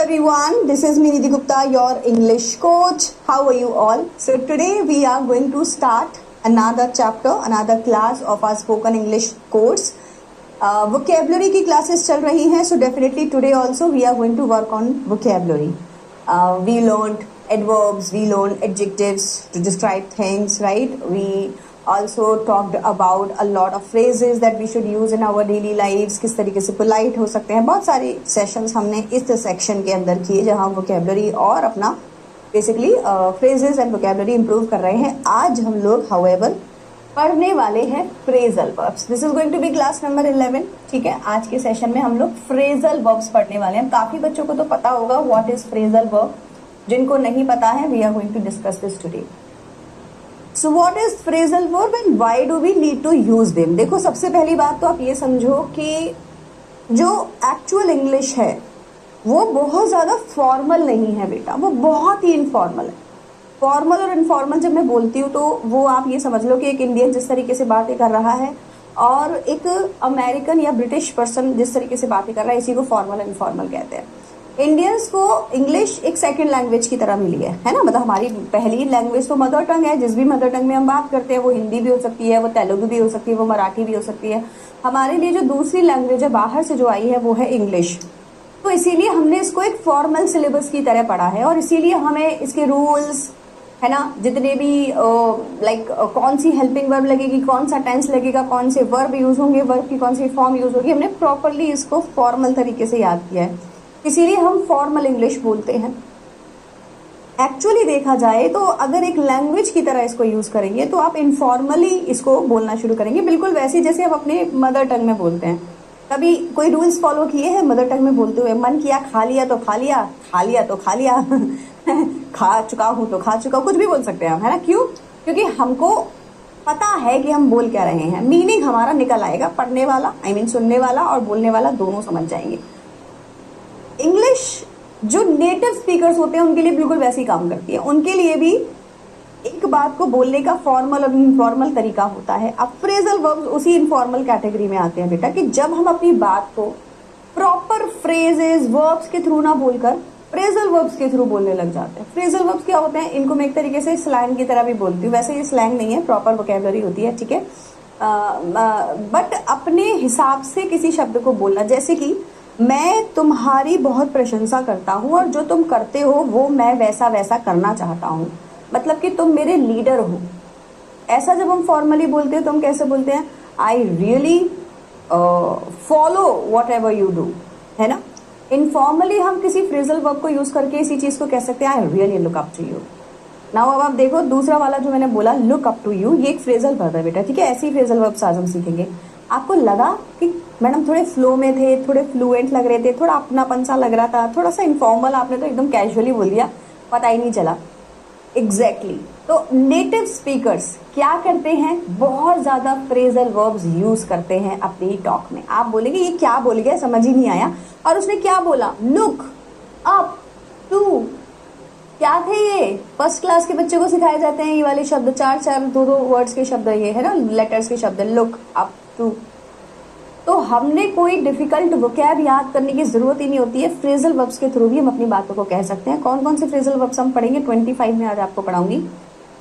everyone, this is Nidhi Gupta, your English coach. How are you all? So today we are going to start another chapter, another class of our spoken English course. Vocabulary की classes चल रही हैं, so definitely today also we are going to work on vocabulary. We learned adverbs, we learned adjectives to describe things, right? We also talked about a lot of phrases that we should use in our daily lives. किस तरीके से polite हो सकते हैं. बहुत सारे sessions हमने इस section के अंदर किए जहाँ vocabulary और अपना basically phrases and vocabulary improve कर रहे हैं. आज हम लोग however पढ़ने वाले हैं phrasal verbs. This is going to be class number 11. ठीक है, आज के सेशन में हम लोग phrasal verbs पढ़ने वाले हैं. काफी बच्चों को तो पता होगा what is phrasal verb. जिनको नहीं पता है we are going to discuss this today. So what is phrasal verb and why do we need to use them? देखो, सबसे पहली बात तो आप ये समझो कि जो एक्चुअल इंग्लिश है वो बहुत ज़्यादा फॉर्मल नहीं है बेटा, वो बहुत ही इनफॉर्मल है. फॉर्मल और इनफॉर्मल जब मैं बोलती हूँ तो वो आप ये समझ लो कि एक इंडियन जिस तरीके से बातें कर रहा है और एक अमेरिकन या ब्रिटिश पर्सन जिस तरीके से बातें कर रहा है, इसी को फॉर्मल और इनफॉर्मल कहते हैं. इंडियंस को इंग्लिश एक सेकंड लैंग्वेज की तरह मिली है ना. मतलब हमारी पहली लैंग्वेज तो मदर टंग है. जिस भी मदर टंग में हम बात करते हैं वो हिंदी भी हो सकती है, वो तेलुगु भी हो सकती है, वो मराठी भी हो सकती है. हमारे लिए जो दूसरी लैंग्वेज है बाहर से जो आई है वो है इंग्लिश. तो इसीलिए हमने इसको एक फॉर्मल सिलेबस की तरह पढ़ा है और इसीलिए हमें इसके रूल्स है ना, जितने भी लाइक कौन सी हेल्पिंग वर्ब लगेगी, कौन सा टेंस लगेगा, कौन से वर्ब यूज होंगे, वर्ब की कौन सी फॉर्म यूज होगी, हमने प्रॉपरली इसको फॉर्मल तरीके से याद किया है. इसीलिए हम फॉर्मल इंग्लिश बोलते हैं. एक्चुअली देखा जाए तो अगर एक लैंग्वेज की तरह इसको यूज करेंगे तो आप इनफॉर्मली इसको बोलना शुरू करेंगे, बिल्कुल वैसे जैसे हम अपने मदर टंग में बोलते हैं. कभी कोई रूल्स फॉलो किए हैं मदर टंग में बोलते हुए? मन किया खा लिया तो खा लिया, खा लिया तो खा लिया खा चुका हूं तो खा चुका, कुछ भी बोल सकते हैं हम, है ना. क्यों? क्योंकि हमको पता है कि हम बोल क्या रहे हैं. मीनिंग हमारा निकल आएगा, पढ़ने वाला सुनने वाला और बोलने वाला दोनों समझ जाएंगे. इंग्लिश जो नेटिव स्पीकर्स होते हैं उनके लिए बिल्कुल वैसे ही काम करती है. उनके लिए भी एक बात को बोलने का फॉर्मल और इनफॉर्मल तरीका होता है. अब फ्रेजल वर्ब्स उसी इनफॉर्मल कैटेगरी में आते हैं बेटा, कि जब हम अपनी बात को प्रॉपर फ्रेजेस वर्ब्स के थ्रू ना बोलकर फ्रेजल वर्ब्स के थ्रू बोलने लग जाते हैं. फ्रेजल वर्ब्स क्या होते हैं? इनको मैं एक तरीके से स्लैंग की तरह भी बोलती हूँ. वैसे ये स्लैंग नहीं है, प्रॉपर वोकैबुलरी होती है, ठीक है. बट अपने हिसाब से किसी शब्द को बोलना, जैसे कि मैं तुम्हारी बहुत प्रशंसा करता हूँ और जो तुम करते हो वो मैं वैसा वैसा करना चाहता हूँ. मतलब कि तुम मेरे लीडर हो. ऐसा जब हम फॉर्मली बोलते हैं तो हम कैसे बोलते हैं? I really follow what ever you do, है ना. इनफॉर्मली हम किसी फ्रेजल वर्ब को यूज करके इसी चीज को कह सकते हैं, I really look up to you. Now अब आप देखो, दूसरा वाला जो मैंने बोला लुक अप टू यू, ये एक फ्रेजल वर्ब है बेटा, ठीक है. ऐसी फ्रेजल वर्ब्स आज हम सीखेंगे. आपको लगा कि मैडम थोड़े फ्लो में थे, थोड़े फ्लुएंट लग रहे थे, थोड़ा अपनापन सा लग रहा था, थोड़ा सा इनफॉर्मल, आपने तो एकदम कैजुअली बोल दिया, पता ही नहीं चला. एग्जैक्टली. तो नेटिव स्पीकर्स क्या करते हैं? बहुत ज्यादा फ्रेजल वर्ब्स यूज करते हैं अपनी टॉक में. आप बोलेंगे ये क्या बोल गया, समझ ही नहीं आया. और उसने क्या बोला? Look up to. क्या थे ये? फर्स्ट क्लास के बच्चे को सिखाए जाते हैं ये वाले शब्द, चार दो वर्ड्स के शब्द, ये है ना, लेटर्स के शब्द, लुक अप टू. तो हमने कोई डिफिकल्ट वोकैब याद करने की जरूरत ही नहीं होती है. फ्रेजल वर्ब्स के थ्रू भी हम अपनी बातों को कह सकते हैं. कौन कौन से फ्रेजल वर्ब्स हम पढ़ेंगे 25 में आज आपको पढ़ाऊंगी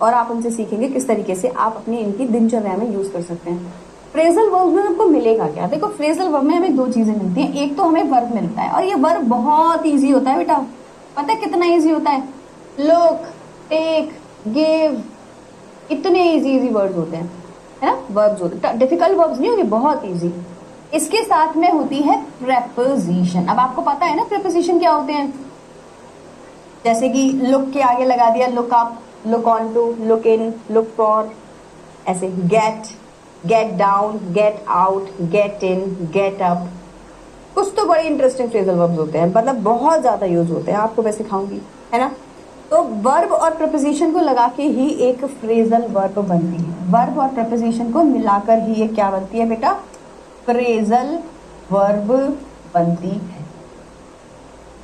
और आप उनसे सीखेंगे किस तरीके से आप अपनी इनकी दिनचर्या में यूज कर सकते हैं. फ्रेजल वर्ब में आपको मिलेगा क्या? देखो, फ्रेजल वर्ब में हमें दो चीजें मिलती हैं. एक तो हमें वर्ब मिलता है और ये वर्ब बहुत ईजी होता है बेटा. पता है कितना ईजी होता है? लुक, टेक, गिव, इतने इजी वर्ड्स होते हैं, है ना. वर्ब्स होते हैं, डिफिकल्ट वर्ब्स नहीं होंगे, बहुत ईजी. इसके साथ में होती है प्रेपोजिशन. अब आपको पता है ना प्रेपोजिशन क्या होते हैं? जैसे कि लुक के आगे लगा दिया look up, look on to, look in, look for, ऐसे get, get down, get out, get in, get up. कुछ तो बड़े इंटरेस्टिंग फ्रेजल वर्ब्स होते हैं, मतलब बहुत ज्यादा यूज होते हैं. आपको मैं सिखाऊंगी, है ना. तो वर्ब और प्रपोजिशन को लगा के ही एक फ्रेजल वर्ब बनती है. वर्ब और प्रपोजिशन को मिलाकर ही ये क्या बनती है बेटा? फ्रेजल वर्ब बनती है.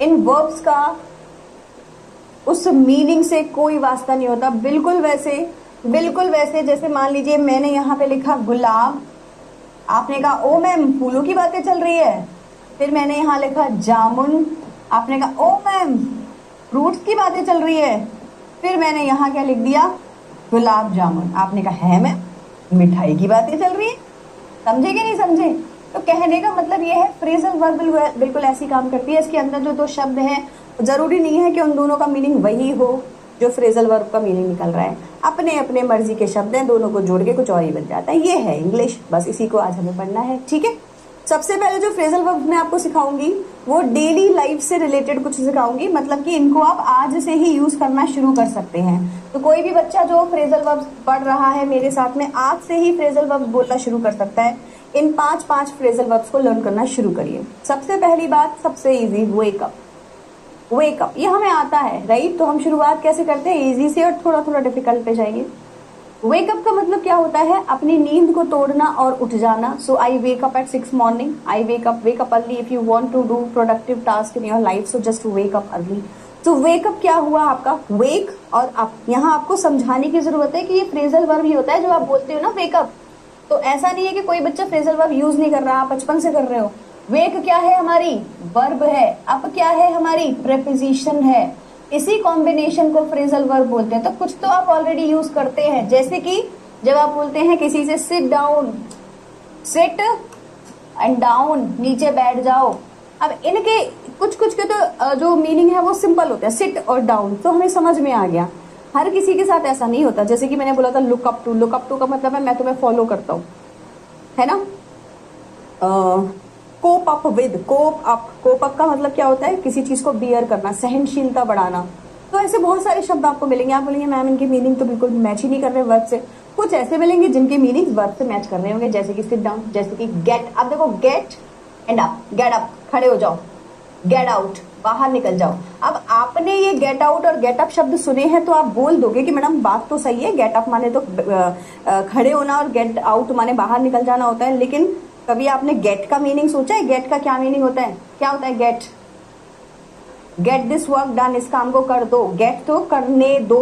इन वर्ब्स का उस मीनिंग से कोई वास्ता नहीं होता. बिल्कुल वैसे जैसे मान लीजिए मैंने यहाँ पे लिखा गुलाब, आपने कहा ओ मैम फूलों की बातें चल रही है. फिर मैंने यहाँ लिखा जामुन, आपने कहा ओ मैम फ्रूट्स की बातें चल रही है, फिर मैंने यहाँ क्या लिख दिया, गुलाब जामुन। आपने कहा है मैम मिठाई की बातें चल रही है। समझे कि नहीं समझे? तो कहने का मतलब ये है फ्रेजल वर्ब बिल्कुल ऐसी काम करती है। इसके अंदर जो दो शब्द हैं जरूरी नहीं है कि उन दोनों का मीनिंग वही हो जो फ्रेजल वर्ब का मीनिंग निकल रहा है, अपने अपने मर्जी के शब्द हैं, दोनों को जोड़ के कुछ और ही बन जाता है। ये है इंग्लिश, बस इसी को आज हमें पढ़ना है। ठीक है, सबसे पहले जो फ्रेजल वर्ब मैं आपको सिखाऊंगी वो डेली लाइफ से रिलेटेड कुछ सिखाऊंगी, मतलब कि इनको आप आज से ही यूज करना शुरू कर सकते हैं। तो कोई भी बच्चा जो फ्रेजल वर्ब पढ़ रहा है मेरे साथ में, आज से ही फ्रेजल वर्ब बोलना शुरू कर सकता है। इन 5 फ्रेजल वर्ब्स को लर्न करना शुरू करिए। सबसे पहली बात, सबसे इजी, वेकअप। वेकअप ये हमें आता है, राइट? तो हम शुरुआत कैसे करते हैं, इजी से और थोड़ा थोड़ा डिफिकल्ट पे जाएंगे। वेकअप का मतलब क्या होता है, अपनी नींद को तोड़ना और उठ जाना। So I wake up at 6 morning, I wake up early if you want to do productive task in your life, so just wake up early. तो वेकअप क्या हुआ आपका, वेक और अप। यहाँ आपको समझाने की जरूरत है कि ये फ्रेजल वर्ब ही होता है जो आप बोलते हो ना वेकअप। तो ऐसा नहीं है कि कोई बच्चा फ्रेजल वर्ब यूज नहीं कर रहा, आप बचपन से कर रहे हो। वेक क्या है, हमारी वर्ब है। अप क्या है, हमारी प्रेपोजिशन है। इसी कॉम्बिनेशन को फ्रेजल वर्ब बोलते हैं। तो कुछ तो आप ऑलरेडी यूज करते हैं, जैसे कि जब आप बोलते हैं किसी से sit down, sit and down, नीचे बैठ जाओ। अब इनके कुछ कुछ के तो जो मीनिंग है वो सिंपल होता है, सिट और डाउन, तो हमें समझ में आ गया। हर किसी के साथ ऐसा नहीं होता। जैसे कि मैंने बोला था look up to, look up to का मतलब है मैं तुम्हें फॉलो करता हूँ, है ना। Cope up with, cope up का मतलब क्या होता है, किसी चीज को बियर करना, सहनशीलता बढ़ाना। तो ऐसे बहुत सारे शब्द आपको मिलेंगे। आप बोलेंगे मैम इनके मीनिंग तो बिल्कुल मैच ही नहीं कर रहे वर्ब से। कुछ ऐसे मिलेंगे जिनके मीनिंग वर्ब से मैच कर रहे होंगे, जैसे कि सिट डाउन, जैसे कि गेट। अब देखो get and up, get up खड़े हो जाओ, गेट आउट बाहर निकल जाओ। अब आपने ये गेट आउट और गेट अप शब्द सुने हैं तो आप बोल दोगे कि मैडम बात तो सही है, गेट अप माने तो खड़े होना और गेट आउट माने बाहर निकल जाना होता है। लेकिन कभी आपने गेट का मीनिंग सोचा है? गेट का क्या मीनिंग होता है, क्या होता है get? Get this work done, इस काम को कर दो। गेट तो करने दो,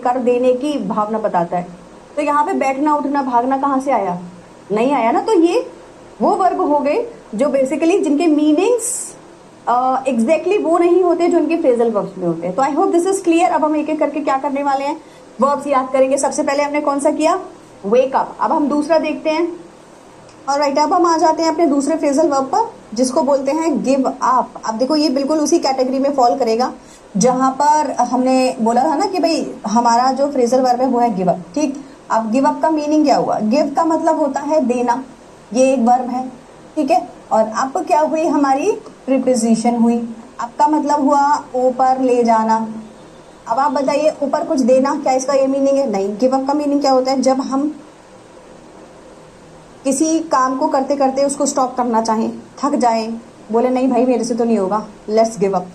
कर देने की भावना बताता है। तो यहाँ पे बैठना उठना भागना कहाँ से आया, नहीं आया ना। तो ये वो वर्ब हो गए जो बेसिकली जिनके मीनिंग्स एग्जैक्टली वो नहीं होते जो उनके फ्रेजल वर्ब्स में होते हैं। तो I hope this is clear. अब हम एक एक करके क्या करने वाले हैं, वर्ब्स याद करेंगे। सबसे पहले हमने कौन सा किया, वेक अप। अब हम दूसरा देखते हैं। ऑलराइट, अब हम आ जाते हैं अपने दूसरे फ्रेजल वर्ब पर, जिसको बोलते हैं गिव अप। अब देखो ये बिल्कुल उसी कैटेगरी में फॉल करेगा जहां पर हमने बोला था ना कि भाई हमारा जो फ्रेजल वर्ब है वो है गिव अप। ठीक, अब गिव अप का मीनिंग क्या हुआ, गिव का मतलब होता है देना, ये एक वर्ब है, ठीक है। और अप क्या हुई, हमारी प्रीपोजिशन हुई। अप का मतलब हुआ ऊपर ले जाना। अब आप बताइए ऊपर कुछ देना, क्या इसका ये मीनिंग है? नहीं। गिव अप का मीनिंग क्या होता है, जब हम किसी काम को करते करते उसको स्टॉप करना चाहें, थक जाएं, बोले नहीं भाई मेरे से तो नहीं होगा, let's give up,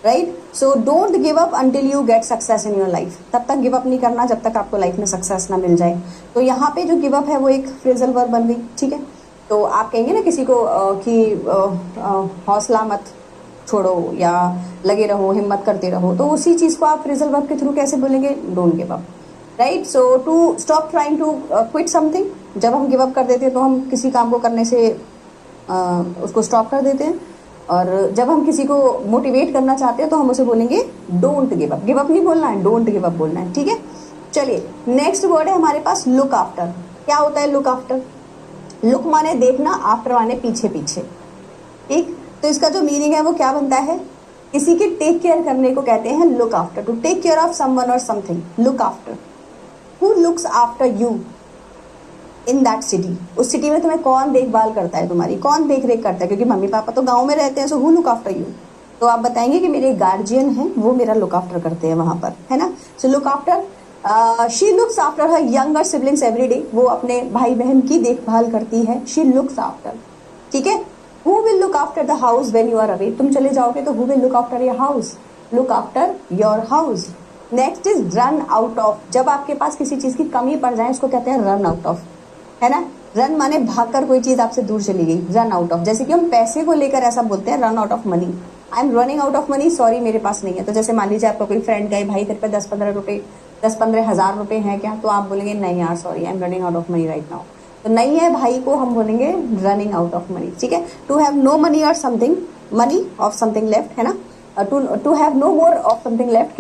right. So don't give up until you get success in your life. तब तक गिव अप नहीं करना जब तक आपको लाइफ में सक्सेस ना मिल जाए। तो यहाँ पे जो गिव अप है वो एक फ्रेजल वर्ब बन गई, ठीक है। तो आप कहेंगे ना किसी को कि हौसला मत छोड़ो या लगे रहो, हिम्मत करते रहो, तो उसी चीज को आप फ्रेजल वर्ब के थ्रू कैसे बोलेंगे, don't give up, right. So to stop trying to quit something, जब हम गिव अप कर देते हैं तो हम किसी काम को करने से उसको स्टॉप कर देते हैं। और जब हम किसी को मोटिवेट करना चाहते हैं तो हम उसे बोलेंगे don't give up. Give up नहीं बोलना है, डोंट गिव अप बोलना है, ठीक है। चलिए नेक्स्ट वर्ड है हमारे पास लुक आफ्टर। क्या होता है लुक आफ्टर? लुक माने देखना, आफ्टर माने पीछे पीछे, ठीक। तो इसका जो मीनिंग है वो क्या बनता है, किसी की टेक केयर करने को कहते हैं look after. To take care of someone और something, look after. Who looks after you in that city, उस सिटी में तुम्हें कौन देखभाल करता है, तुम्हारी कौन देख रेख करता है, क्योंकि मम्मी पापा तो गांव में रहते हैं। So who look after you, तो आप बताएंगे कि मेरे गार्जियन हैं वो मेरा लुक आफ्टर करते हैं वहां पर, है ना। So look after, she looks after her younger siblings every day, वो अपने भाई बहन की देखभाल करती है, शी लुक्स आफ्टर, ठीक है। Who will look after the house when you are away, तुम चले जाओगे तो who will look after your house, look after your house. Next is run out of, जब आपके पास किसी चीज की कमी पड़ जाए उसको कहते हैं रन आउट ऑफ, है ना। रन माने भागकर कोई चीज आपसे दूर चली गई, रन आउट ऑफ। जैसे कि हम पैसे को लेकर ऐसा बोलते हैं, run out of money, I am running out of money, sorry मेरे पास नहीं है। तो जैसे मान लीजिए आपका कोई फ्रेंड गए, भाई तेरे पे 10-15 हज़ार रुपए हैं क्या, तो आप बोलेंगे नहीं यार sorry I am running out of money right now. तो नहीं है भाई को हम बोलेंगे रनिंग आउट ऑफ मनी, ठीक है। To have no money or something, money of something left, है ना। To have no more of something left,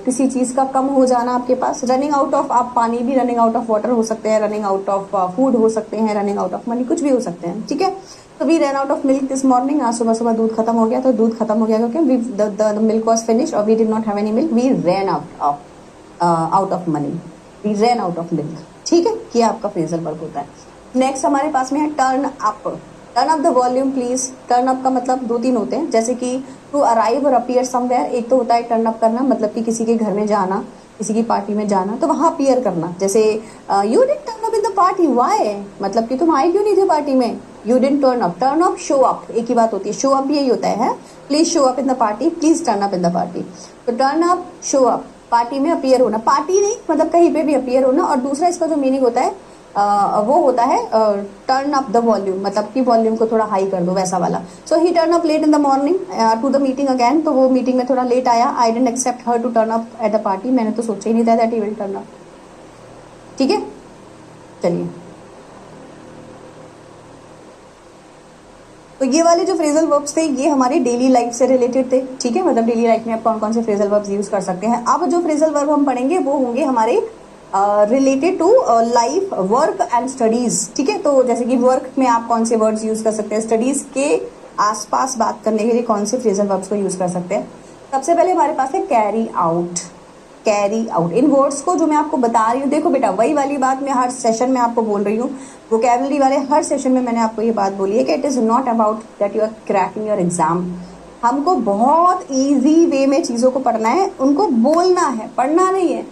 किसी चीज का कम हो जाना आपके पास। रनिंग आउट ऑफ, आप पानी भी रनिंग आउट ऑफ वाटर हो सकते हैं, रनिंग आउट ऑफ फूड हो सकते हैं, रनिंग आउट ऑफ मनी, कुछ भी हो सकते हैं, ठीक है। तो we run out of milk this morning, आज सुबह सुबह दूध खत्म हो गया, तो दूध खत्म हो गया क्योंकि द मिल्क वॉज फिनिश और we did not have any milk, we ran out of money, we ran out of milk, ठीक है। ये आपका फ्रेजल वर्ब होता है। नेक्स्ट हमारे पास में है turn up. Turn up the volume please. Turn up का मतलब 2-3 होते हैं, जैसे कि टू अराइव और अपीयर समवेयर। एक तो होता है टर्न अप करना, मतलब कि किसी के घर में जाना, किसी की पार्टी में जाना, तो वहां अपीयर करना। जैसे you didn't turn up in the party, why, मतलब कि तुम आए क्यों नहीं थे पार्टी में, you didn't turn up. Turn up, show up, एक ही बात होती है। शो अप यही होता है, please show up in the party, please turn up in the party. तो turn up, show up, party में अपीयर होना, पार्टी नहीं मतलब कहीं पे भी अपीयर होना। और दूसरा इसका जो मीनिंग होता है वो होता है टर्न अप द वॉल्यूम, मतलब कि वॉल्यूम को थोड़ा हाई कर दो, वैसा वाला। So he turn up late in the morning to the meeting again, तो वो मीटिंग में थोड़ा लेट आया। I didn't accept her to turn up at the party, मैंने तो सोचा ही नहीं था that he will turn up, ठीक है। चलिए, तो ये वाले जो फ्रेजल वर्ब्स थे ये हमारे डेली लाइफ से रिलेटेड थे, ठीक है। मतलब डेली लाइफ में आप कौन कौन से फ्रेजल वर्ब्स यूज कर सकते हैं। अब जो फ्रेजल वर्ब हम पढ़ेंगे वो होंगे हमारे related to life, work and studies, ठीक है। तो जैसे कि वर्क में आप कौन से वर्ड्स यूज कर सकते हैं, स्टडीज के आसपास बात करने के लिए कौन से फ्रेजल वर्ब्स को यूज कर सकते हैं। सबसे पहले हमारे पास है कैरी आउट। कैरी आउट, इन वर्ड्स को जो मैं आपको बता रही हूँ, देखो बेटा वही वाली बात मैं हर सेशन में आपको बोल रही हूँ, वोकैबुलरी वाले हर सेशन में मैंने आपको ये बात बोली है कि it is not about that you are cracking your exam. हमको बहुत इजी वे में चीजों को पढ़ना है, उनको बोलना है, पढ़ना नहीं है।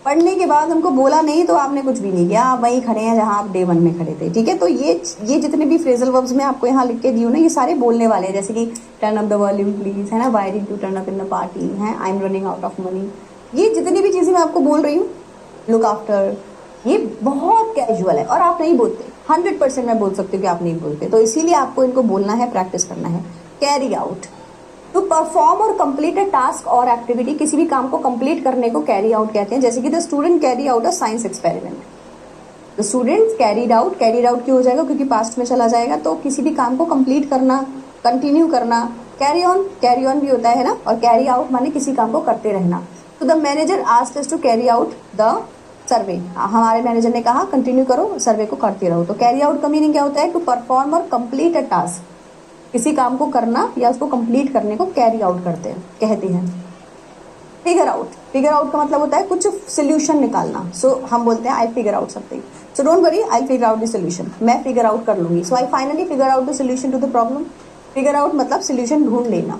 पढ़ने के बाद हमको बोला नहीं तो आपने कुछ भी नहीं किया, आप वहीं खड़े हैं जहां आप डे 1 में खड़े थे, ठीक है। तो ये जितने भी फ्रेजल वर्ब्स मैं आपको यहाँ लिख के दी हूँ ना, ये सारे बोलने वाले हैं। जैसे कि turn up the volume please, है ना, why did you turn up in the party, है, I am running out of money, ये जितनी भी चीजें मैं आपको बोल रही हूँ, लुक आफ्टर, ये बहुत कैजुअल है और आप नहीं बोलते। 100% मैं बोल सकती हूँ कि आप नहीं बोलते, तो इसीलिए आपको इनको बोलना है, प्रैक्टिस करना है। कैरी आउट, टू परफॉर्म और कंप्लीट अ टास्क और एक्टिविटी, किसी भी काम को कंप्लीट करने को कैरी आउट कहते हैं। जैसे कि the student carry out a science experiment, the student carried out क्यों हो जाएगा, क्योंकि पास्ट में चला जाएगा। तो किसी भी काम को कंप्लीट करना, कंटिन्यू करना। कैरी ऑन भी होता है ना, और कैरी आउट माने किसी काम को करते रहना। तो the manager asked us to carry out the survey, हमारे मैनेजर ने कहा कंटिन्यू करो, सर्वे को करते रहो। तो कैरी आउट का मीनिंग क्या होता है, टू परफॉर्म और कंप्लीट अ टास्क, किसी काम को करना या उसको कंप्लीट करने को कैरी आउट कहते हैं। फिगर आउट का मतलब होता है कुछ सोल्यूशन निकालना। सो हम बोलते हैं I figure out something, so don't worry, I figure out the solution, मैं फिगर आउट कर लूंगी। So I finally figure out the solution to the problem. Figure out मतलब सोल्यूशन ढूंढ लेना।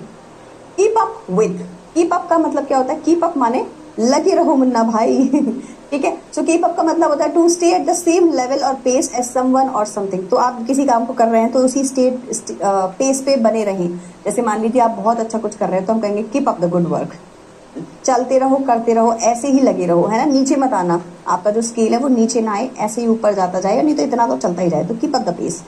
Keep up with, keep up का मतलब क्या होता है, कीप अप माने लगे रहो मुन्ना भाई ठीक है। सो कीप अप का मतलब होता है to stay at the same level or pace as someone और समथिंग। तो आप किसी काम को कर रहे हैं तो उसी पेस पे बने रहें। जैसे मान लीजिए आप बहुत अच्छा कुछ कर रहे हैं तो हम कहेंगे keep up the good work, चलते रहो, करते रहो, ऐसे ही लगे रहो, है ना, नीचे मत आना, आपका जो स्केल है वो नीचे ना आए, ऐसे ही ऊपर जाता जाएगा, नहीं तो इतना तो चलता ही जाए। तो कीप अप द पेस,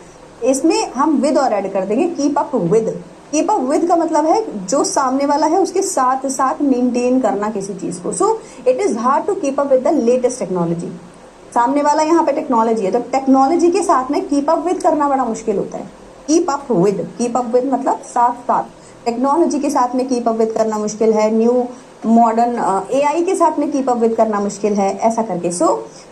इसमें हम विद और ऐड कर देंगे, keep up with. Keep up with का मतलब है जो सामने वाला है उसके साथ साथ मेंटेन करना किसी चीज को। So it is hard to keep up with the latest technology. सामने वाला यहाँ पे टेक्नोलॉजी है, तो टेक्नोलॉजी के साथ में कीप अप विद करना बड़ा मुश्किल होता है। कीप अप विद मतलब साथ साथ, टेक्नोलॉजी के साथ में कीप अप विद करना मुश्किल है, न्यू मॉडर्न AI के साथ में कीप अप विद करना मुश्किल है, ऐसा करके। So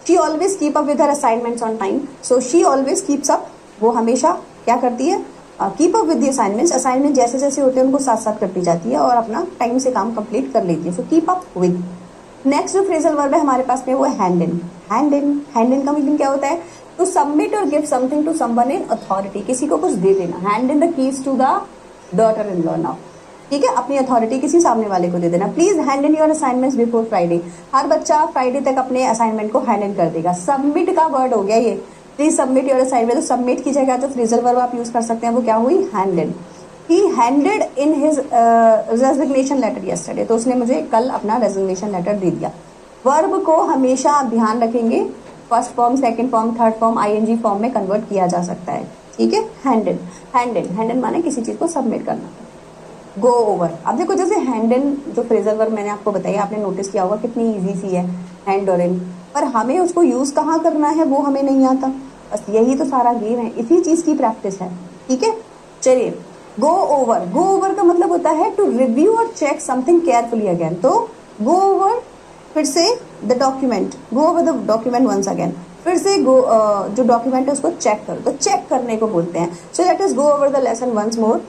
she always keep up with her assignments on time. So she always keeps up, वो हमेशा क्या करती है, keep up with the assignments, assignment जैसे जैसे होते हैं उनको साथ साथ करती जाती है और अपना टाइम से काम कंप्लीट कर लेती है। So keep up with. Next जो फ्रेजल वर्ब है हमारे पास में वो है हैंड इन। हैंड इन का मीनिंग क्या होता है, to submit or give something to someone in authority, किसी को कुछ दे देना। Hand in the keys to the daughter in law now, ठीक है, अपनी अथॉरिटी किसी सामने वाले को दे देना। Please hand in your assignments before Friday, हर बच्चा फ्राइडे तक अपने असाइनमेंट को हैंड इन कर देगा। सबमिट का वर्ड हो गया ये, प्लीज सबमिट योर असाइनमेंट। तो सबमिट की जगह जो फ्रेजल वर्ब आप यूज कर सकते हैं वो क्या हुई, hand in. He handed in his resignation letter yesterday, तो उसने मुझे कल अपना रेजिग्नेशन लेटर दे दिया। वर्ब को हमेशा आप ध्यान रखेंगे first form, second form, third form, ING form में कन्वर्ट किया जा सकता है, ठीक है। हैंड इन माने किसी चीज को सबमिट करना। गो ओवर, अब देखो जैसे हैंड इन जो फ्रेजल वर्ब मैंने आपको बताई, आपने नोटिस किया होगा कितनी इजी सी है, हैंड और इन, पर हमें उसको यूज कहाँ करना है वो हमें नहीं आता। बस यही तो सारा गेम है, इसी चीज की प्रैक्टिस है, ठीक है। चलिए गो ओवर का मतलब होता है to review or check something carefully again. तो गो ओवर, फिर से the document, go over the document once again, फिर से जो डॉक्यूमेंट है उसको चेक करो, तो चेक करने को बोलते हैं। So let us go over the lesson once more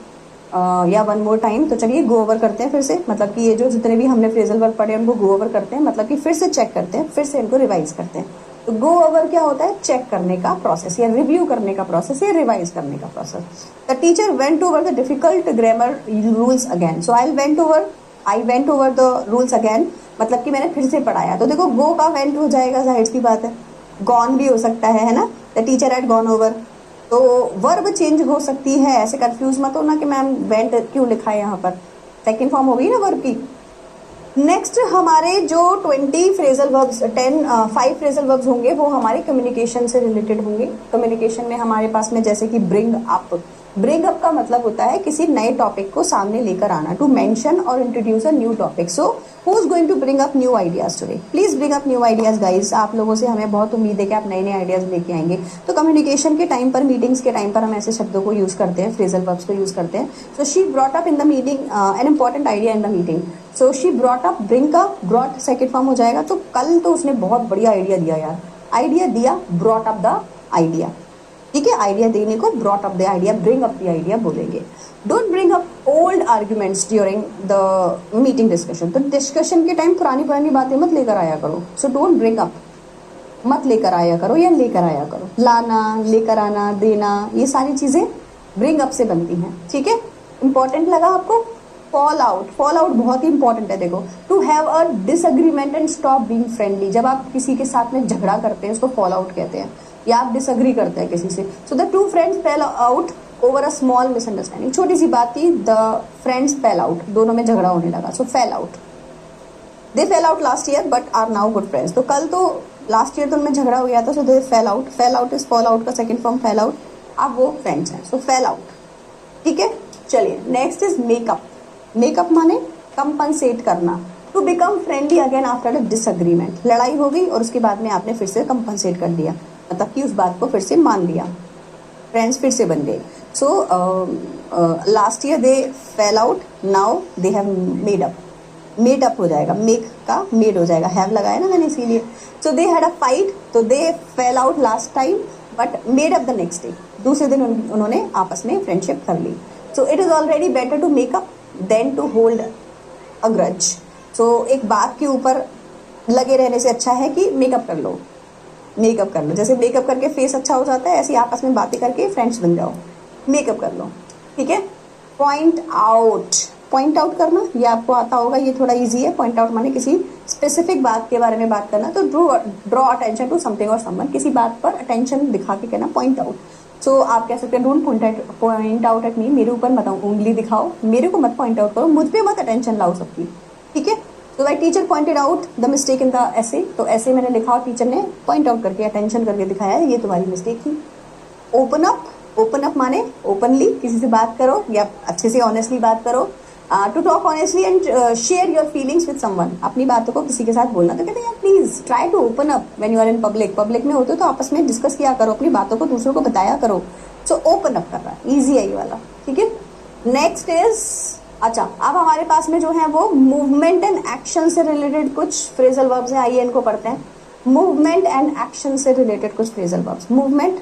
या वन मोर टाइम। तो चलिए गो ओवर करते हैं फिर से, मतलब कि ये जो जितने भी हमने फ्रेजल वर्ब पढ़े उनको गो ओवर करते हैं, मतलब कि फिर से चेक करते हैं, फिर से इनको रिवाइज करते हैं। तो गो ओवर क्या होता है? चेक करने का प्रोसेस या रिव्यू करने का प्रोसेस या रिवाइज करने का process. The teacher went over the difficult grammar rules again. So I went over the rules again, मतलब कि मैंने फिर से पढ़ाया। तो देखो गो का वेंट हो जाएगा, जाहिर सी बात है। गॉन भी हो सकता है ना, the teacher had gone over. तो वर्ब चेंज हो सकती है, ऐसे कंफ्यूज मत होना कि मैम वेंट क्यों लिखा है यहाँ पर, सेकेंड फॉर्म हो गई ना वर्ब की। नेक्स्ट हमारे जो 20 फ्रेजल वर्ब्स 5 फ्रेजल वर्ब्स होंगे वो हमारे कम्युनिकेशन से रिलेटेड होंगे। कम्युनिकेशन में हमारे पास में जैसे कि ब्रिंग अप का मतलब होता है किसी नए टॉपिक को सामने लेकर आना, to mention or introduce a new topic. So who is going to bring up new ideas today? Please bring up new ideas guys. आप लोगों से हमें बहुत उम्मीद है कि आप नए नए आइडियाज लेके आएंगे। तो कम्युनिकेशन के टाइम पर, मीटिंग्स के टाइम पर हम ऐसे शब्दों को यूज करते हैं, फ्रेजल वर्ब्स को यूज करते हैं। So she brought up in the meeting an important idea in the meeting. So she brought up, bring का ब्रॉट सेकेंड फॉर्म हो जाएगा। तो कल तो उसने बहुत बढ़िया आइडिया दिया यार, आइडिया दिया, ब्रॉट अप द आइडिया। ठीक है, आइडिया देने को brought up the idea, bring up the idea बोलेंगे। Don't bring up old arguments during the meeting discussion. तो डिस्कशन के टाइम पुरानी पुरानी बातें मत लेकर आया करो। सो डोंट ब्रिंग अप, मत लेकर आया करो या लेकर आया करो। लाना, लेकर आना, देना, ये सारी चीजें ब्रिंग अप से बनती हैं। ठीक है, इंपॉर्टेंट लगा आपको? फॉल आउट बहुत ही इंपॉर्टेंट है। देखो, to have a disagreement and stop being friendly. जब आप किसी के साथ में झगड़ा करते हैं उसको फॉल आउट कहते हैं, या आप डिसएग्री करते हैं किसी से। So the two friends fail out over a small misunderstanding. छोटी सी बात थी, द फ्रेंड्स फेल आउट, दोनों में झगड़ा होने लगा। So fell out, they fell out last year but are now good friends. तो कल तो लास्ट ईयर तो उनमें झगड़ा हो गया था, so they fell out is fall out का सेकंड फॉर्म फेल आउट। अब वो फ्रेंड्स हैं, सो फेल आउट। ठीक है, चलिए नेक्स्ट इज मेकअप। मेकअप माने कंपनसेट करना, to become friendly again after a disagreement. लड़ाई हो गई और उसके बाद में आपने फिर से कंपनसेट कर दिया, मतलब कि उस बात को फिर से मान लिया, फ्रेंड्स फिर से बन गए। So last year they fell out, now they have made up हो जाएगा, मेक का मेड हो जाएगा, हैव लगाया ना मैंने इसीलिए। सो दे हैड अ फाइट, तो they fell out last time but made up the next day. दूसरे दिन उन्होंने आपस में फ्रेंडशिप कर ली। So it is already better to make up than to hold a grudge. सो एक बात के ऊपर लगे रहने से अच्छा है कि मेकअप कर लो। जैसे मेकअप करके फेस अच्छा हो जाता है, ऐसे आपस में बातें करके फ्रेंड्स बन जाओ। मेकअप कर लो। ठीक है, पॉइंट आउट करना, ये आपको आता होगा, ये थोड़ा इजी है। पॉइंट आउट माने किसी स्पेसिफिक बात के बारे में बात करना। तो ड्रॉ अटेंशन टू समथिंग और समवन, किसी बात पर अटेंशन दिखा के कहना पॉइंट आउट। सो आप कह सकते हैं don't point out at me, मेरे ऊपर मत उंगली दिखाओ, मेरे को मत पॉइंट आउट करो, मुझ पे मत अटेंशन लाओ सबकी। ठीक है, तो why teacher pointed out the mistake in the essay. तो ऐसे मैंने लिखा और टीचर ने पॉइंट आउट करके अटेंशन करके दिखाया है ये तुम्हारी मिस्टेक थी। ओपन अप माने ओपनली किसी से बात करो या अच्छे से ऑनेस्टली बात करो। To talk honestly and share your feelings with someone, अपनी बातों को किसी के साथ बोलना। तो कहते हैं please try to open up when you are in public में होते हो तो आपस में डिस्कस किया करो, अपनी बातों को दूसरों को बताया करो। सो ओपन अप कर रहा है, ईजी है ये वाला। ठीक है, नेक्स्ट इज, अच्छा अब हमारे पास में जो है वो मूवमेंट एंड एक्शन से रिलेटेड कुछ फ्रेजल वर्ब्स हैं, आइए इनको पढ़ते हैं। मूवमेंट एंड एक्शन से रिलेटेड कुछ फ्रेजल वर्ब्स। मूवमेंट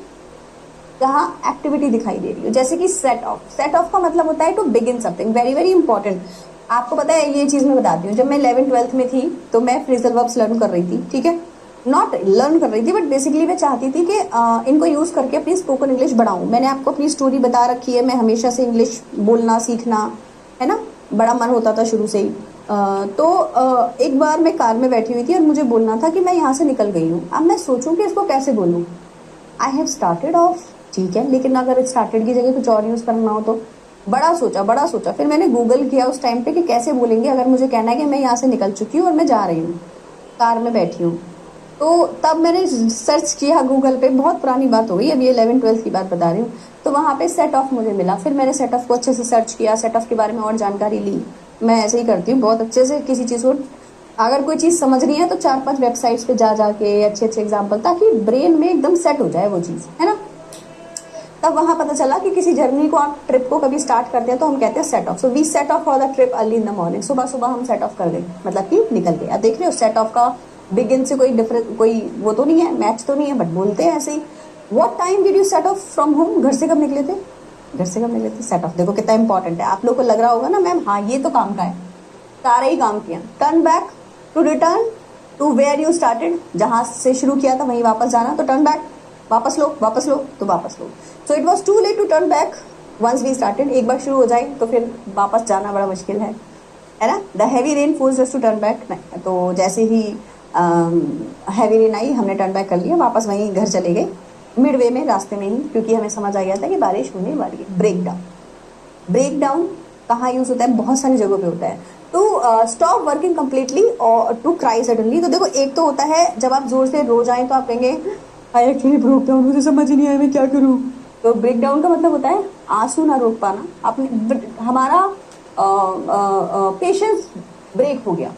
जहाँ एक्टिविटी दिखाई दे रही है, जैसे कि सेट ऑफ का मतलब होता है to begin something, very very important. आपको पता है, ये चीज मैं बताती हूँ, जब मैं 11th-12th में थी तो मैं फ्रेजल वर्ब्स लर्न कर रही थी। ठीक है, नॉट लर्न कर रही थी बट बेसिकली मैं चाहती थी कि इनको यूज करके अपनी स्पोकन इंग्लिश बढ़ाऊं। मैंने आपको अपनी स्टोरी बता रखी है, मैं हमेशा से इंग्लिश बोलना सीखना है ना, बड़ा मन होता था शुरू से ही। एक बार मैं कार में बैठी हुई थी और मुझे बोलना था कि मैं यहाँ से निकल गई हूँ। अब मैं सोचूं कि इसको कैसे बोलूँ। आई हैव स्टार्टेड ऑफ, ठीक है, लेकिन अगर स्टार्टेड की जगह कुछ और यूज करना हो तो बड़ा सोचा। फिर मैंने गूगल किया उस टाइम पे कि कैसे बोलेंगे अगर मुझे कहना है कि मैं यहाँ से निकल चुकी हूँ और मैं जा रही हूँ, कार में बैठी हूँ। तो तब मैंने सर्च किया गूगल पे, बहुत पुरानी बात हो गई, अभी 11th-12th की बात बता रही हूँ। तो वहाँ पे सेट ऑफ मुझे मिला, फिर मैंने सेट ऑफ को अच्छे से सर्च किया, सेट ऑफ के बारे में और जानकारी ली। मैं ऐसे ही करती हूँ बहुत अच्छे से, किसी चीज़ को अगर कोई चीज़ समझ रही है तो 4-5 वेबसाइट्स पे जा के अच्छे एग्जाम्पल, ताकि ब्रेन में एकदम सेट हो जाए वो चीज़, है ना। तब वहां पता चला कि किसी जर्नी को आप ट्रिप को कभी स्टार्ट करते हैं तो हम कहते हैं set off. So we set off for the trip early in the morning, सुबह सुबह हम सेट ऑफ कर गए, मतलब कि निकल गए। अब देख रहे हो सेट ऑफ का बिगिन से कोई डिफरेंट, कोई वो तो नहीं है, मैच तो नहीं है, बट बोलते हैं ऐसे ही। What time did you set off from home? घर से कब निकले थे? घर से कब निकले थे? Set of. देखो कितना इंपॉर्टेंट है। आप लोग को लग रहा होगा ना मैम हाँ ये तो काम का है, सारे ही काम किया। Turn back, to return to where you started, जहां से शुरू किया था वहीं वापस जाना, तो टर्न बैक, वापस लो, वापस लो तो वापस लो। So it was too late to turn back once we started. एक बार शुरू हो जाए तो फिर वापस जाना बड़ा मुश्किल है ना। The heavy rain forced us to turn back, तो जैसे ही हैवी रेन आई हमने टर्न बैक कर लिया, वापस वहीं घर चले गए मिड वे में, रास्ते में ही, क्योंकि हमें समझ आ गया था कि बारिश होने वाली है। ब्रेक डाउन, ब्रेक डाउन कहाँ यूज होता है? बहुत सारी जगहों पे होता है। टू स्टॉप वर्किंग कम्प्लीटली और टू क्राई सडनली। तो देखो एक तो होता है जब आप जोर से रो जाएं तो आप कहेंगे आई एक्चुअली ब्रोक डाउन, मुझे समझ ही नहीं आया मैं क्या करूं। तो ब्रेक डाउन का मतलब होता है आंसू ना रोक पाना, अपने हमारा पेशेंस ब्रेक हो गया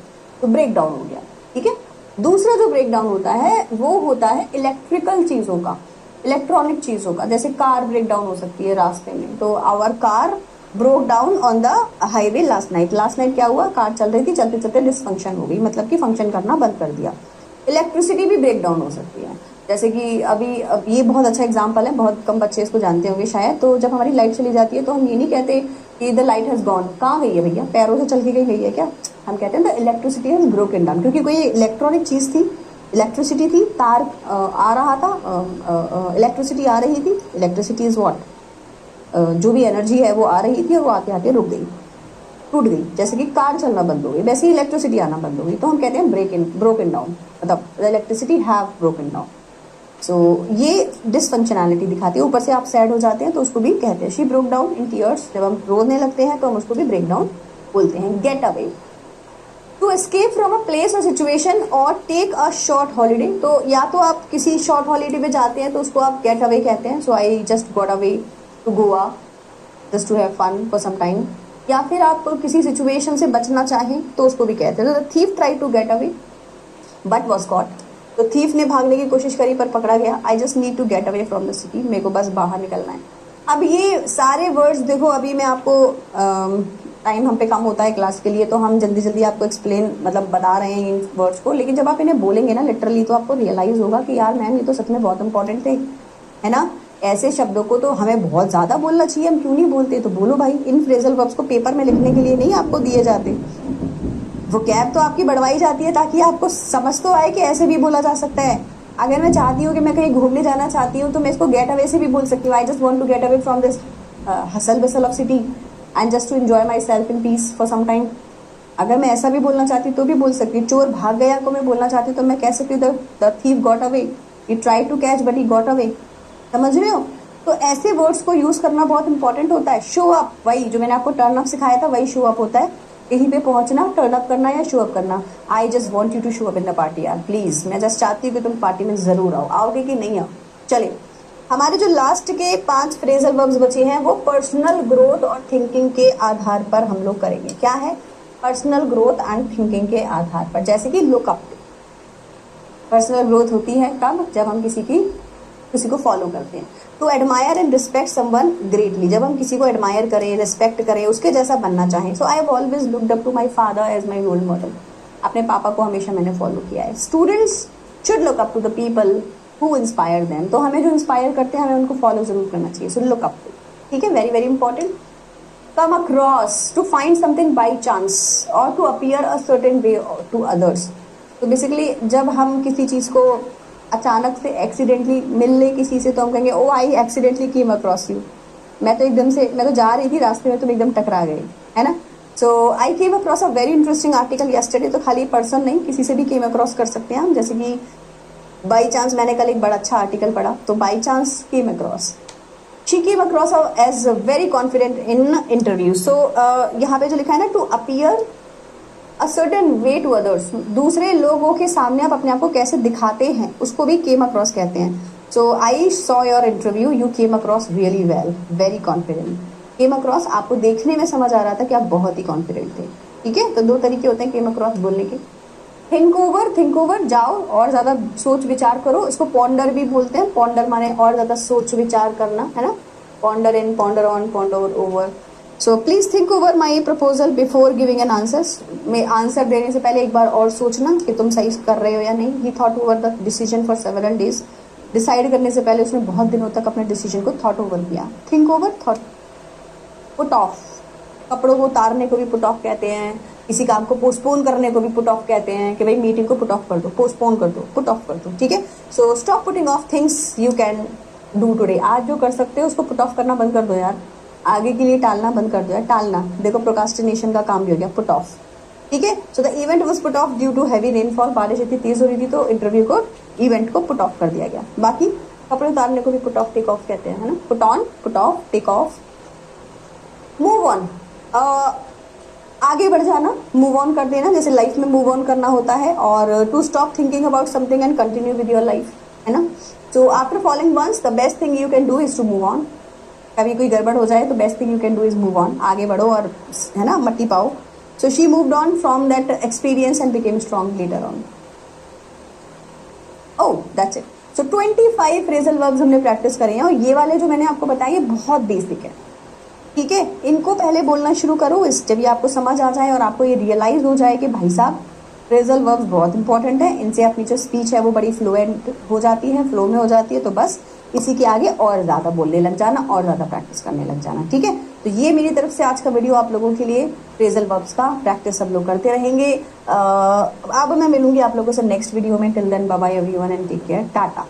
तो ब्रेक डाउन हो गया, ठीक है। दूसरा जो ब्रेक डाउन होता है वो होता है इलेक्ट्रिकल चीजों का, इलेक्ट्रॉनिक चीजों का, जैसे कार ब्रेक डाउन हो सकती है रास्ते में। तो our car broke down on the highway last night. Last night क्या हुआ? कार चल रही थी, चलते चलते डिसफंक्शन हो गई, मतलब कि फंक्शन करना बंद कर दिया। इलेक्ट्रिसिटी भी ब्रेक डाउन हो सकती है, जैसे कि अभी ये बहुत अच्छा एग्जांपल है, बहुत कम बच्चे इसको जानते होंगे शायद। तो जब हमारी लाइट चली जाती है तो हम ये नहीं कहते कि द लाइट हैज गॉन, कहाँ गई है भैया, पैरों से चल के गई है क्या? हम कहते हैं the electricity has broken down, क्योंकि कोई इलेक्ट्रॉनिक चीज थी, इलेक्ट्रिसिटी थी, तार आ रहा था, इलेक्ट्रिसिटी आ रही थी। इलेक्ट्रिसिटी इज व्हाट, जो भी एनर्जी है वो आ रही थी और वो आते आते रुक गई, टूट गई। जैसे कि कार चलना बंद हो गई, वैसे ही इलेक्ट्रिसिटी आना बंद हो गई, तो हम कहते हैं ब्रोकन डाउन, मतलब the electricity have broken down. So ये डिसफंक्शनैलिटी दिखाती है। ऊपर से आप सैड हो जाते हैं तो उसको भी कहते हैं she broke down in tears. जब हम रोने लगते हैं तो हम उसको भी ब्रेक डाउन बोलते हैं। Get away, to escape from a place or situation or take a short holiday. तो या तो आप किसी शॉर्ट हॉलीडे में जाते हैं तो उसको आप गेट अवे कहते हैं। So I just got away to Goa just to have fun for some time. या फिर आप किसी सिचुएशन से बचना चाहें तो उसको भी कहते हैं। The thief try to get away but was caught. तो थीफ ने भागने की कोशिश करी पर पकड़ा गया। I just need to get away from the city, मेरे को बस बाहर निकलना है। अब ये सारे वर्ड्स देखो, अभी मैं आपको टाइम हम पे कम होता है क्लास के लिए, तो हम जल्दी जल्दी आपको एक्सप्लेन मतलब बता रहे हैं इन वर्ड्स को, लेकिन जब आप इन्हें बोलेंगे ना लिटरली तो आपको रियलाइज होगा कि यार मैम ये तो सच में बहुत इंपॉर्टेंट थे, है ना। ऐसे शब्दों को तो हमें बहुत ज्यादा बोलना चाहिए, हम क्यों नहीं बोलते? तो बोलो भाई। इन फ्रेजल वर्ब्स को पेपर में लिखने के लिए नहीं आपको दिए जाते, वो कैब तो आपकी बढ़वाई जाती है ताकि आपको समझ तो आए कि ऐसे भी बोला जा सकता है। अगर मैं चाहती हूँ कि मैं कहीं घूमने जाना चाहती हूँ तो मैं इसको गेट अवे से भी बोल सकती हूँ। I just want to get away from this hustle bustle of city and just to enjoy myself in peace for some time. अगर मैं ऐसा भी बोलना चाहती तो भी बोल सकती। चोर भाग गया को मैं बोलना चाहती तो मैं कह सकती हूँ the thief got away, he try to catch but he got away. समझ रहे हो? तो ऐसे वर्ड्स को यूज करना बहुत इंपॉर्टेंट होता है। शो अप, वही जो मैंने आपको टर्न अप सिखाया था वही शो अप होता है। कहीं पे पहुंचना, टर्न अप करना या शो अप करना। I just want you to show up in the party यार, प्लीज। मैं जस्ट चाहती हूँ कि तुम पार्टी में जरूर आओ। आओगे कि नहीं आओ? चलिए, हमारे जो लास्ट के 5 फ्रेजल वर्ब्स बचे हैं वो पर्सनल ग्रोथ और थिंकिंग के आधार पर हम लोग करेंगे। क्या है? पर्सनल ग्रोथ एंड थिंकिंग के आधार पर। जैसे कि लुक अप, पर्सनल ग्रोथ होती है कब? जब हम किसी को फॉलो करते हैं। To admire and respect someone greatly, जब हम किसी को एडमायर करें, रिस्पेक्ट करें, उसके जैसा बनना चाहें। So I have always looked up to my father as my role model. अपने पापा को हमेशा मैंने फॉलो किया है। Students should look up to the people who inspire them. तो हमें जो इंस्पायर करते हैं हमें उनको फॉलो जरूर करना चाहिए। सो लुक अप टू, ठीक है, very very important. Come across, to find something by chance और to appear a certain way to others. तो बेसिकली जब हम किसी चीज को अचानक से एक्सीडेंटली मिल ले किसी से तो हम कहेंगे ओ आई एक्सीडेंटली केम अक्रॉस यू। मैं तो जा रही थी रास्ते में, तुम एकदम टकरा गई, है ना। So I came across a very interesting article yesterday. तो खाली पर्सन नहीं, किसी से भी केम अक्रॉस कर सकते हैं हम। जैसे कि बाई चांस मैंने कल एक बड़ा अच्छा आर्टिकल पढ़ा, तो by chance came across. She came across as very confident in interview. So यहाँ पे जो लिखा है ना, to appear a certain way to others, दूसरे लोगों के सामने आप अपने आप को कैसे दिखाते हैं उसको भी केम अक्रॉस कहते हैं। So I saw your interview, you came across really well, very confident. Came across आपको देखने में समझ आ रहा था कि आप बहुत ही कॉन्फिडेंट थे, ठीक है। तो 2 तरीके होते हैं केम अक्रॉस बोलने के। थिंक ओवर, जाओ और ज्यादा सोच विचार करो, इसको पॉन्डर भी बोलते हैं। पॉन्डर माने और ज्यादा सोच विचार करना, है ना। ponder in, ponder on, ponder over. So please think over my proposal before giving an answers. मैं आंसर देने से पहले एक बार और सोचना कि तुम सही कर रहे हो या नहीं. He thought over the decision for several days. Decide करने से पहले उसने बहुत दिनों तक अपने डिसीजन को थॉट ओवर किया. Think over, thought. Put off, कपड़ों को उतारने को भी पुट ऑफ कहते हैं. किसी काम को पोस्टपोन करने को भी पुट ऑफ कहते हैं कि भाई मीटिंग को पुट ऑफ कर दो, पोस्टपोन कर दो, पुट ऑफ कर दो. ठीक है. So stop putting of things you can do today. आज जो कर सकते हो उसको पुट ऑफ करना बंद कर दो यार. आगे के लिए टालना बंद कर दो यार. टालना, देखो प्रोकास्टिनेशन का काम भी हो गया. Put off. ठीक है. So the event was put off due to heavy rainfall. बारिश इतनी तेज हो रही थी तो इंटरव्यू को, इवेंट को पुट ऑफ कर दिया गया. बाकी कपड़े उतारने को भी पुट ऑफ टेक ऑफ कहते हैं, है ना. Put on, put off, take off. Move on, आगे बढ़ जाना, मूव ऑन कर देना. जैसे लाइफ में मूव ऑन करना होता है. और to stop thinking about something and continue with your life, है ना. So after following once the best thing you can do is to move on. कभी कोई गड़बड़ हो जाए तो best thing you can do is move on. आगे बढ़ो और, है ना, मट्टी पाओ. So she moved on from that experience and became strong later on. Oh, that's it. So 25 phrasal verbs हमने प्रैक्टिस करे हैं और ये वाले जो मैंने आपको बताए ये बहुत बेसिक है. ठीक है. इनको पहले बोलना शुरू करो. इस जब ये आपको समझ आ जाए और आपको ये रियलाइज हो जाए कि भाई साहब फ्रेजल वर्ब्स बहुत इंपॉर्टेंट है, इनसे अपनी जो स्पीच है वो बड़ी फ्लुएंट हो जाती है, फ्लो में हो जाती है. तो बस इसी के आगे और ज़्यादा बोलने लग जाना और ज़्यादा प्रैक्टिस करने लग जाना. ठीक है. तो ये मेरी तरफ से आज का वीडियो आप लोगों के लिए. फ्रेजल वर्ब्स का प्रैक्टिस सब लोग करते रहेंगे. अब मैं मिलूंगी आप लोगों से नेक्स्ट वीडियो में. Till then bye bye everyone and take care. Tata.